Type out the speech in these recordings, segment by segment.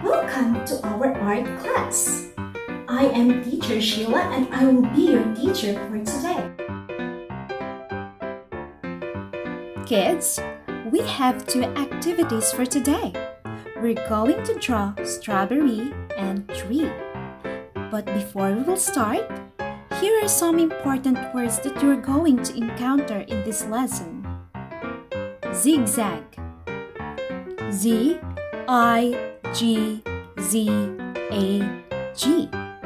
Welcome to our art class. I am Teacher Sheila and I will be your teacher for today. Kids, we have two activities for today. We're going to draw strawberry and tree. But before we will start, here are some important words that you're going to encounter in this lesson. Zigzag. Z-I-G-Z-A-G.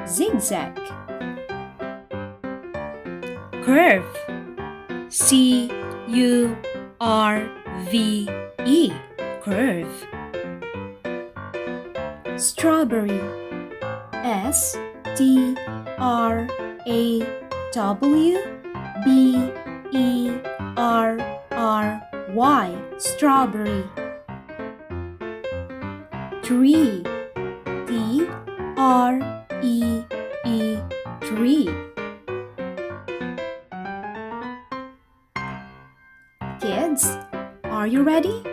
Zigzag. Curve. C-U-R-V-E. Curve. Strawberry. S-T-R-A-W-B-E-R-R-Y. Strawberry. Tree. T-R-E-E. Tree. Kids, are you ready?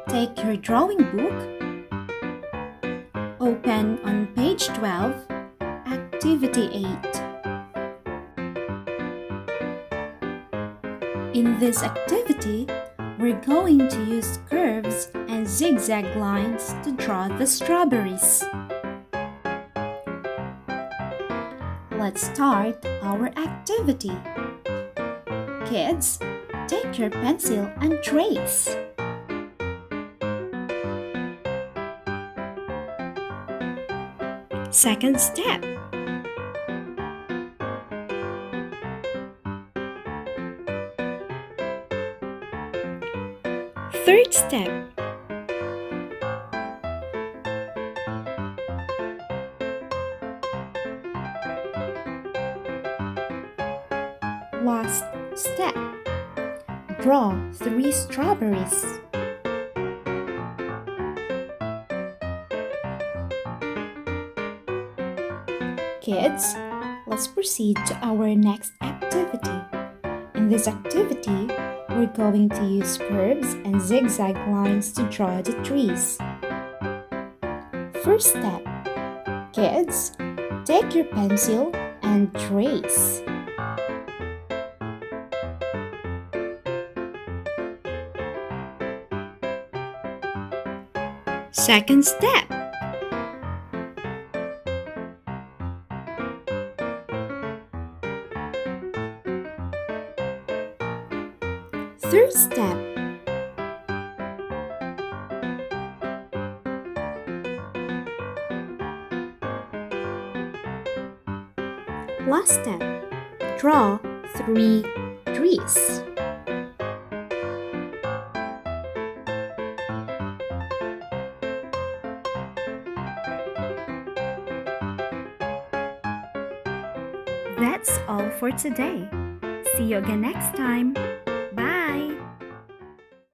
Take your drawing book. Open on page 12, Activity 8. In this activity, we're going to use curves and zigzag lines to draw the strawberries. Let's start our activity. Kids, take your pencil and trace. Second step. Third step. Last step. Draw 3 strawberries. Kids, let's proceed to our next activity. In this activity, we're going to use curves and zigzag lines to draw the trees. First step. Kids, take your pencil and trace. Second step. Third step. Last step. Draw 3 trees. That's all for today. See you again next time.